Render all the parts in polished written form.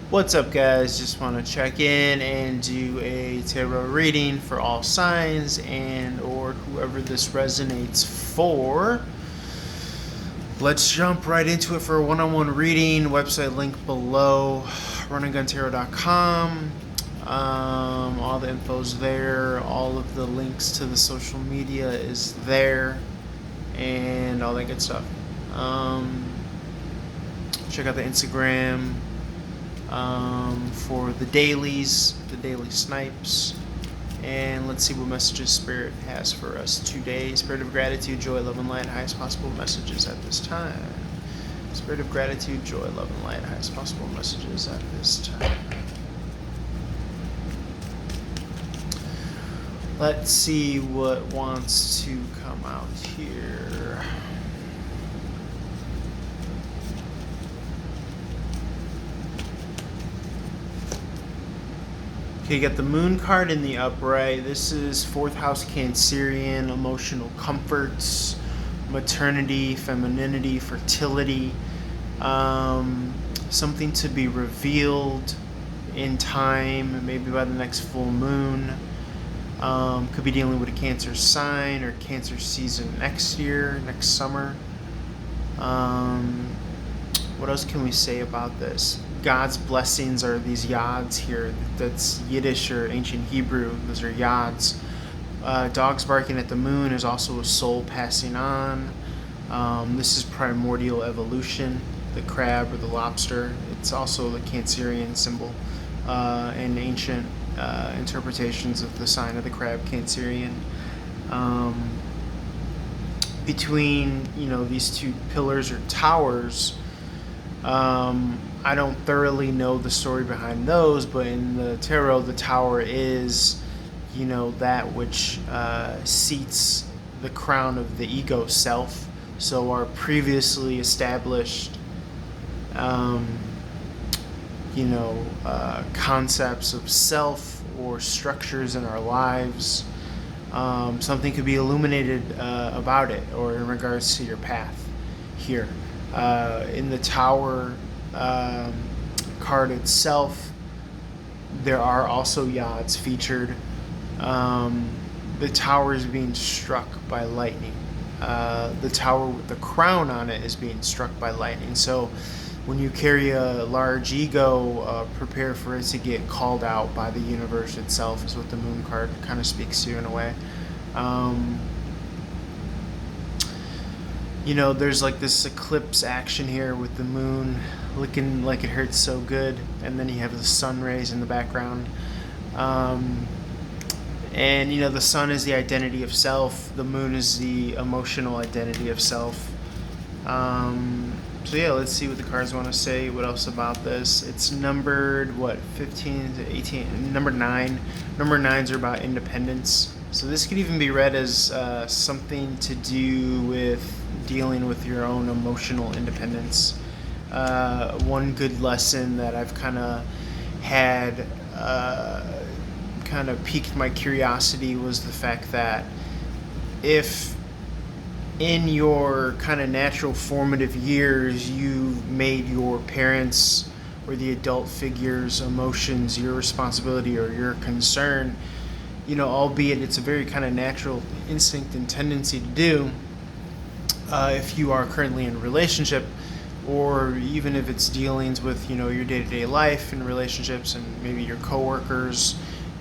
What's up, guys? Just want to check in and do a tarot reading for all signs and or whoever this resonates for. Let's jump right into it for a one-on-one reading. Website link below, runandguntarot.com. All the info's there. All of the links to the social media is there, and all that good stuff. Check out the Instagram for the dailies, the daily snipes. And let's see what messages Spirit has for us today. Spirit of gratitude, joy, love, and light, highest possible messages at this time. Spirit of gratitude, joy, love, and light, highest possible messages at this time. Let's see what wants to come out here. Okay, you got the Moon card in the upright. This is 4th house Cancerian, emotional comforts, maternity, femininity, fertility, something to be revealed in time, maybe by the next full moon. Could be dealing with a Cancer sign or Cancer season next year, next summer. What else can we say about this? God's blessings are these yads here. That's Yiddish or ancient Hebrew. Those are yads. Dogs barking at the moon is also a soul passing on. This is primordial evolution, the crab or the lobster. It's also the Cancerian symbol and ancient interpretations of the sign of the crab, Cancerian. Between these two pillars or towers, I don't thoroughly know the story behind those, but in the tarot, the tower is, that which seats the crown of the ego self. So our previously established, concepts of self or structures in our lives. Something could be illuminated about it or in regards to your path here. In the tower card itself, there are also yads featured. The tower is being struck by lightning. The tower with the crown on it is being struck by lightning. So when you carry a large ego, prepare for it to get called out by the universe itself, is what the moon card kind of speaks to in a way. There's like this eclipse action here with the moon looking like it hurts so good, and then you have the sun rays in the background. And the sun is the identity of self, the moon is the emotional identity of self. So yeah, let's see what the cards want to say. What else about this? It's numbered 15 to 18. Number 9. Number 9s are about independence. So this could even be read as something to do with dealing with your own emotional independence. One good lesson that I've kind of had kind of piqued my curiosity was the fact that if in your kind of natural formative years you've made your parents or the adult figures' emotions your responsibility or your concern, albeit it's a very kind of natural instinct and tendency to do, if you are currently in a relationship, or even if it's dealings with your day-to-day life and relationships and maybe your coworkers,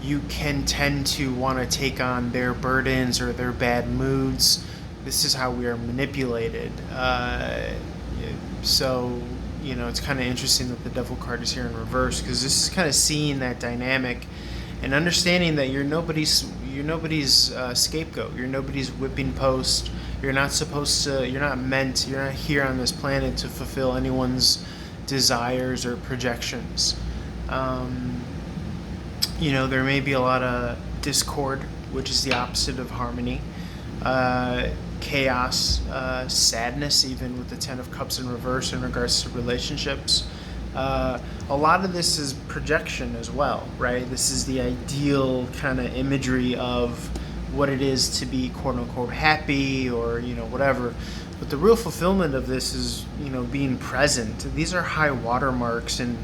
you can tend to want to take on their burdens or their bad moods. This is how we are manipulated. So it's kind of interesting that the Devil card is here in reverse, because this is kind of seeing that dynamic and understanding that you're nobody's scapegoat. You're nobody's whipping post. You're not here on this planet to fulfill anyone's desires or projections. There may be a lot of discord, which is the opposite of harmony. Chaos, sadness, even with the 10 of Cups in reverse in regards to relationships. A lot of this is projection as well, right? This is the ideal kind of imagery of what it is to be quote-unquote happy or, whatever. But the real fulfillment of this is, being present. These are high watermarks in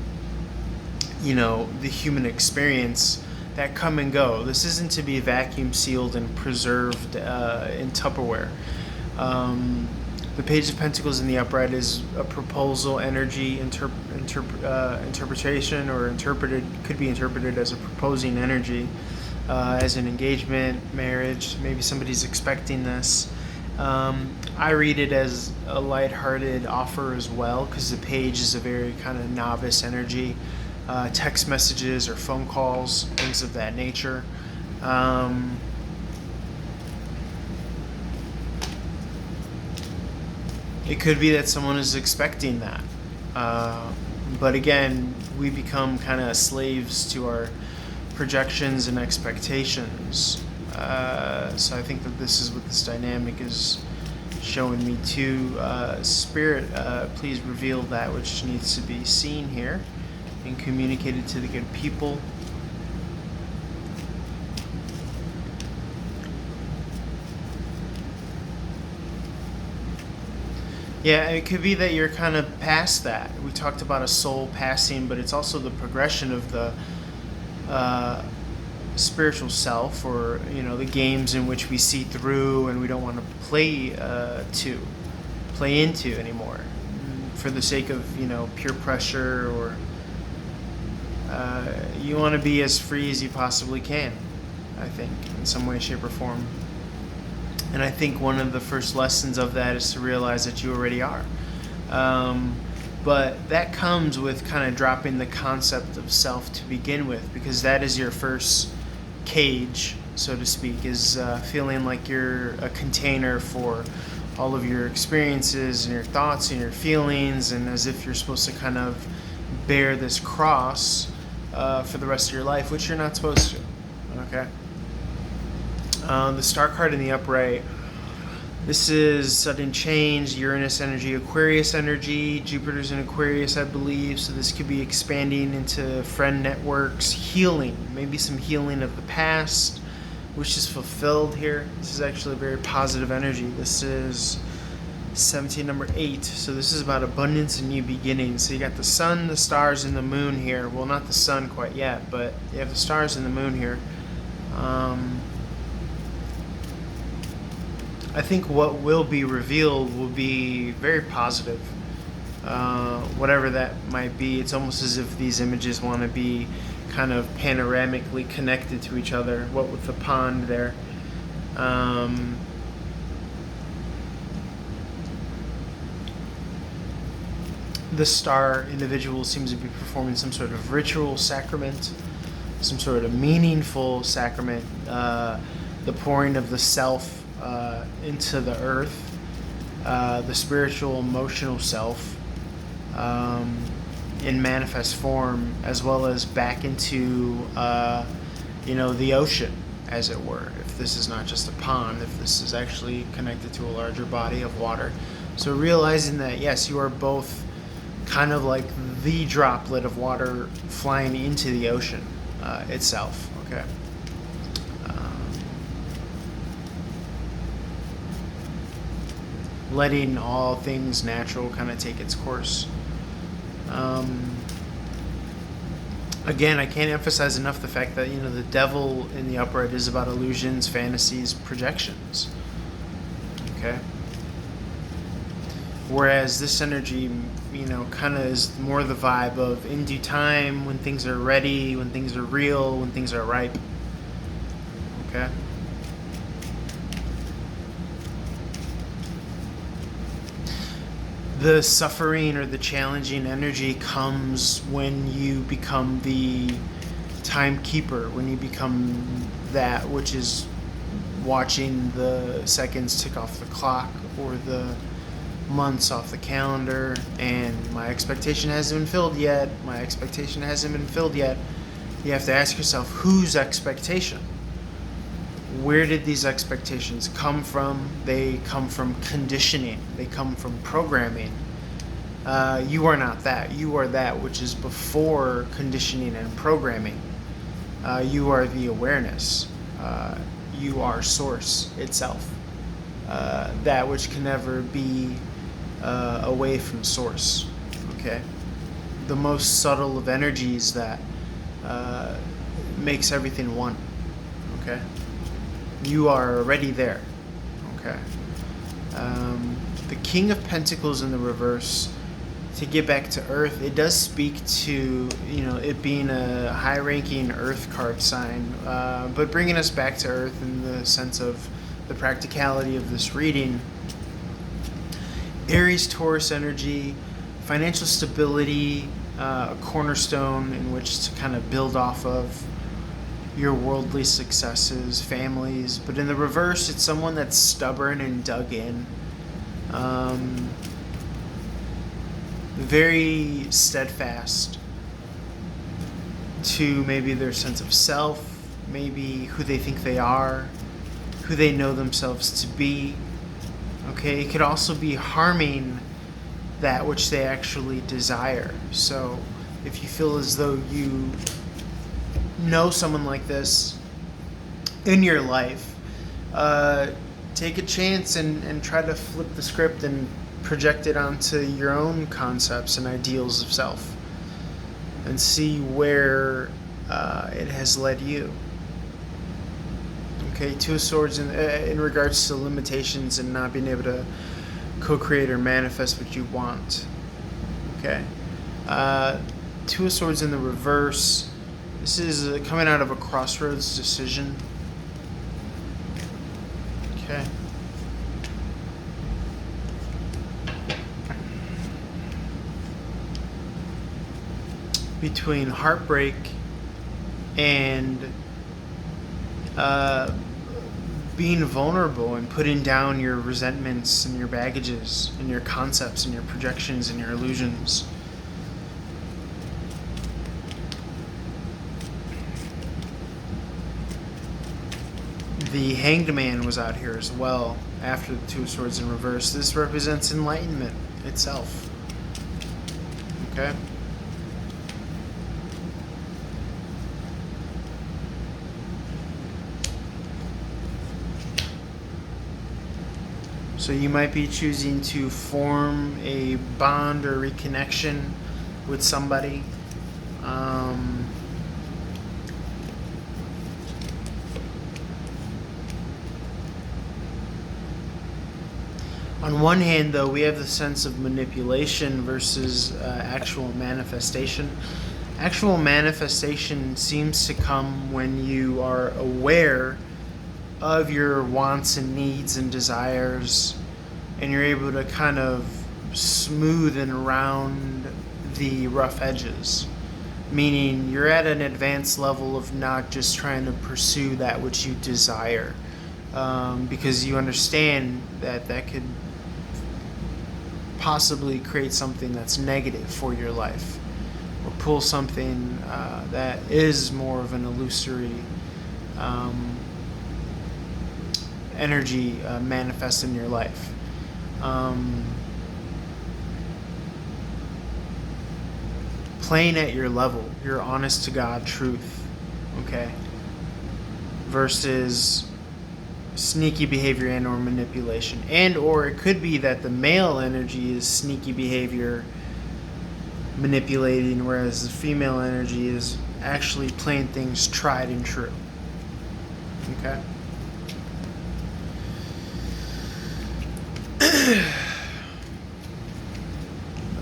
the human experience that come and go. This isn't to be vacuum sealed and preserved in Tupperware. The Page of Pentacles in the upright is a proposal energy interpretation, or could be interpreted as a proposing energy, as an engagement, marriage. Maybe somebody's expecting this. I read it as a lighthearted offer as well, because the page is a very kind of novice energy. Text messages or phone calls, things of that nature. It could be that someone is expecting that. But again, we become kind of slaves to our projections and expectations. So I think that this is what this dynamic is showing me too. Spirit, please reveal that which needs to be seen here and communicated to the good people. Yeah, it could be that you're kind of past that. We talked about a soul passing, but it's also the progression of the spiritual self, or the games in which we see through and we don't want to play into anymore, for the sake of peer pressure, or you want to be as free as you possibly can, I think, in some way, shape, or form. And I think one of the first lessons of that is to realize that you already are. But that comes with kind of dropping the concept of self to begin with, because that is your first cage, so to speak, is feeling like you're a container for all of your experiences and your thoughts and your feelings, and as if you're supposed to kind of bear this cross for the rest of your life, which you're not supposed to. Okay? The Star card in the upright, this is sudden change, Uranus energy, Aquarius energy, Jupiter's in Aquarius, I believe, so this could be expanding into friend networks, healing, maybe some healing of the past, which is fulfilled here. This is actually a very positive energy. This is 17, number 8, so this is about abundance and new beginnings. So you got the sun, the stars, and the moon here. Well, not the sun quite yet, but you have the stars and the moon here. I think what will be revealed will be very positive, whatever that might be. It's almost as if these images want to be kind of panoramically connected to each other, what with the pond there. The star individual seems to be performing some sort of ritual sacrament, some sort of meaningful sacrament, the pouring of the self into the earth, the spiritual, emotional self in manifest form, as well as back into the ocean, as it were, if this is not just a pond, if this is actually connected to a larger body of water. So realizing that, yes, you are both kind of like the droplet of water flying into the ocean itself. Okay. Letting all things natural kind of take its course. Again, I can't emphasize enough the fact that the devil in the upright is about illusions, fantasies, projections. Okay. Whereas this energy, kind of is more the vibe of in due time, when things are ready, when things are real, when things are ripe. Okay. The suffering or the challenging energy comes when you become the timekeeper, when you become that which is watching the seconds tick off the clock or the months off the calendar, and my expectation hasn't been filled yet, You have to ask yourself, whose expectation? Where did these expectations come from? They come from conditioning. They come from programming. You are not that. You are that which is before conditioning and programming. You are the awareness. You are source itself. That which can never be away from source. Okay? the most subtle of energies that makes everything one. Okay, you are already there. Okay, the King of Pentacles in the reverse. To get back to Earth, it does speak to, it being a high-ranking Earth card sign, but bringing us back to Earth in the sense of the practicality of this reading. Aries Taurus energy, financial stability, a cornerstone in which to kind of build off of your worldly successes, families. But in the reverse, it's someone that's stubborn and dug in. Very steadfast to maybe their sense of self, maybe who they think they are, who they know themselves to be. Okay, it could also be harming that which they actually desire. So if you feel as though you know someone like this in your life, take a chance and try to flip the script and project it onto your own concepts and ideals of self and see where it has led you. Okay, Two of Swords in regards to limitations and not being able to co-create or manifest what you want. Okay, Two of Swords in the reverse. This is coming out of a crossroads decision. Okay. Between heartbreak and being vulnerable and putting down your resentments and your baggages and your concepts and your projections and your illusions. The Hanged Man was out here as well after the Two of Swords in reverse. This represents enlightenment itself. Okay? So you might be choosing to form a bond or reconnection with somebody. On one hand, though, we have the sense of manipulation versus actual manifestation. Actual manifestation seems to come when you are aware of your wants and needs and desires, and you're able to kind of smooth and round the rough edges, meaning you're at an advanced level of not just trying to pursue that which you desire, because you understand that that could possibly create something that's negative for your life, or pull something that is more of an illusory energy manifest in your life. Playing at your level, your honest to God truth, okay, versus sneaky behavior and or manipulation. And or it could be that the male energy is sneaky behavior, manipulating, whereas the female energy is actually playing things tried and true. Okay?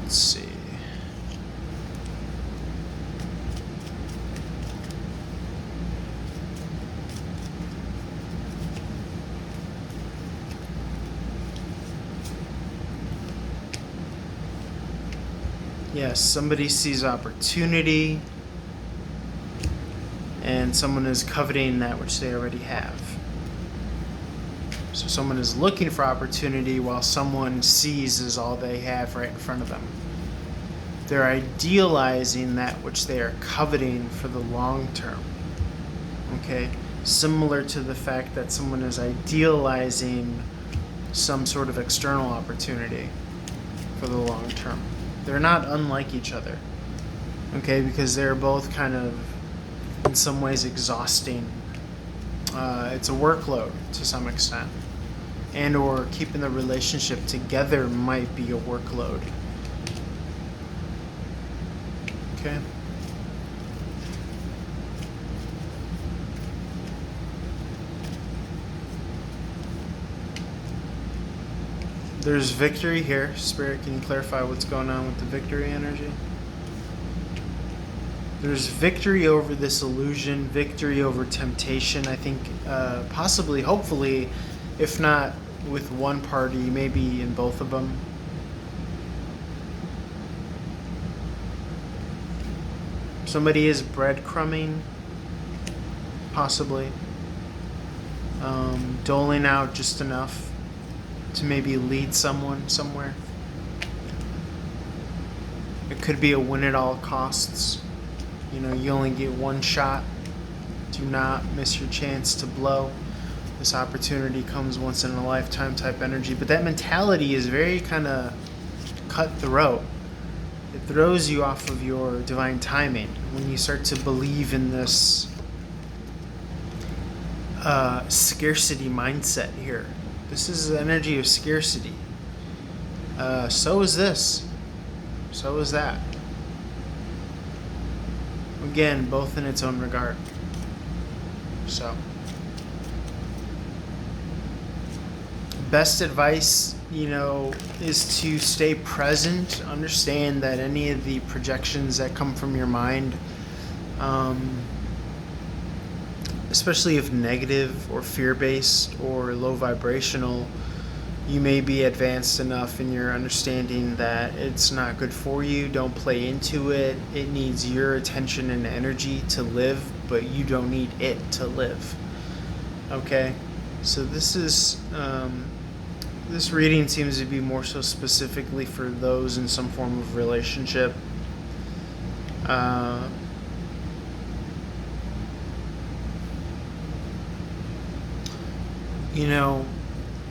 Let's see. Yes, somebody sees opportunity and someone is coveting that which they already have. So someone is looking for opportunity while someone seizes all they have right in front of them. They're idealizing that which they are coveting for the long term. Okay? Similar to the fact that someone is idealizing some sort of external opportunity for the long term. They're not unlike each other. Okay? Because they're both kind of, in some ways, exhausting. It's a workload to some extent. And or keeping the relationship together might be a workload. Okay. There's victory here. Spirit, can you clarify what's going on with the victory energy? There's victory over this illusion, victory over temptation. I think possibly, hopefully, if not with one party, maybe in both of them. Somebody is breadcrumbing, possibly. Doling out just enough to maybe lead someone somewhere. It could be a win at all costs. You know, you only get one shot. Do not miss your chance to blow. This opportunity comes once in a lifetime type energy. But that mentality is very kind of cutthroat. It throws you off of your divine timing when you start to believe in this scarcity mindset here. This is the energy of scarcity. So is this. So is that. Again, both in its own regard. So, best advice, is to stay present. Understand that any of the projections that come from your mind, especially if negative or fear-based or low vibrational, you may be advanced enough in your understanding that it's not good for you. Don't play into it. It needs your attention and energy to live, but you don't need it to live. Okay? So this is, this reading seems to be more so specifically for those in some form of relationship.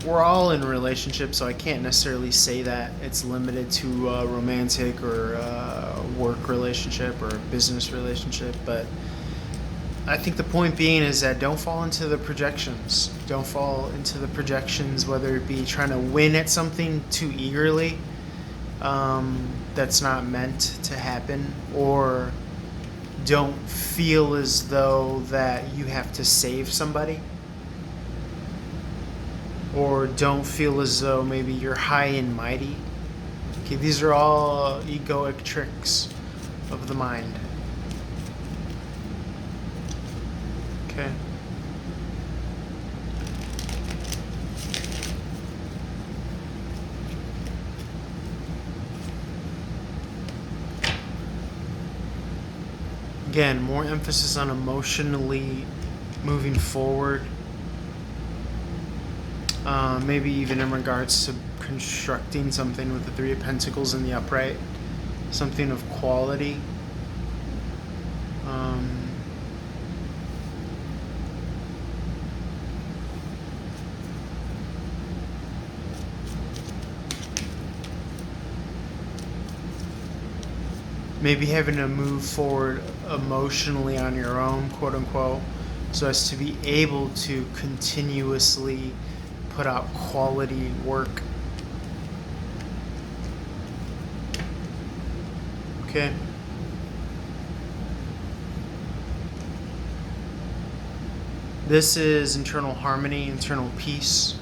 We're all in relationships, so I can't necessarily say that it's limited to a romantic or a work relationship or a business relationship, but I think the point being is that don't fall into the projections. Don't fall into the projections, whether it be trying to win at something too eagerly that's not meant to happen, or don't feel as though that you have to save somebody. Or don't feel as though maybe you're high and mighty. Okay, these are all egoic tricks of the mind. Okay. Again, more emphasis on emotionally moving forward. Maybe even in regards to constructing something with the Three of Pentacles in the upright. Something of quality. Maybe having to move forward emotionally on your own, quote unquote, so as to be able to continuously put out quality work. Okay. This is internal harmony, internal peace,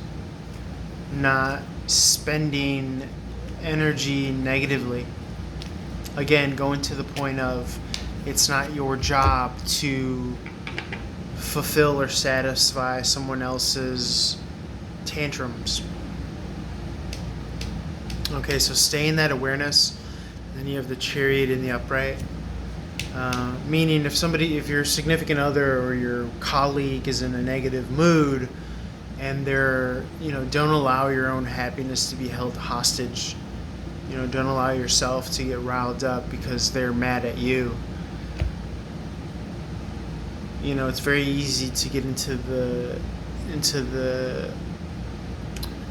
not spending energy negatively. Again, going to the point of it's not your job to fulfill or satisfy someone else's tantrums. Okay, so stay in that awareness. Then you have the Chariot in the upright. Meaning if your significant other or your colleague is in a negative mood and don't allow your own happiness to be held hostage. Don't allow yourself to get riled up because they're mad at you. It's very easy to get into the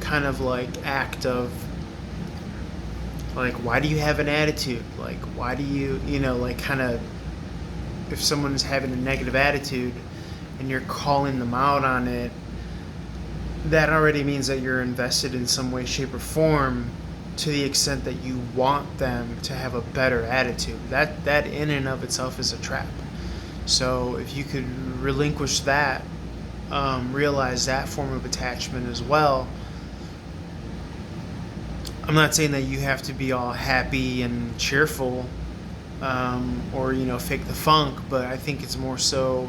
kind of like act of like, why do you have an attitude? Like, why do you, kind of, if someone's having a negative attitude and you're calling them out on it, that already means that you're invested in some way, shape, or form to the extent that you want them to have a better attitude. That in and of itself is a trap. So if you could relinquish that, realize that form of attachment as well. I'm not saying that you have to be all happy and cheerful, or fake the funk, but I think it's more so,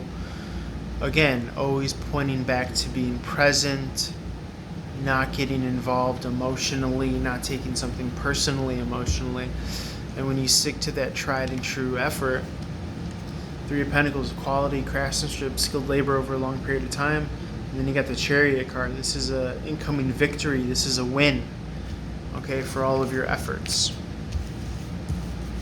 again, always pointing back to being present, not getting involved emotionally, not taking something personally emotionally. And when you stick to that tried and true effort, Three of Pentacles, quality, craftsmanship, skilled labor over a long period of time. And then you got the Chariot card. This is an incoming victory. This is a win, okay, for all of your efforts.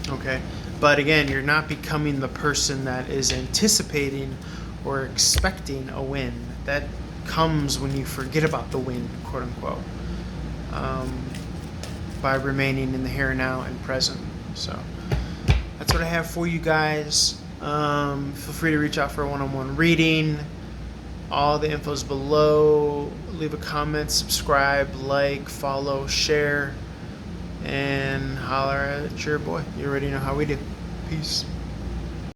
Okay, but again, you're not becoming the person that is anticipating or expecting a win. That comes when you forget about the win, quote unquote, by remaining in the here and now and present. So that's what I have for you guys. Feel free to reach out for a one-on-one reading. All the info's below. Leave a comment, subscribe, like, follow, share, and holler at your boy. You already know how we do. Peace.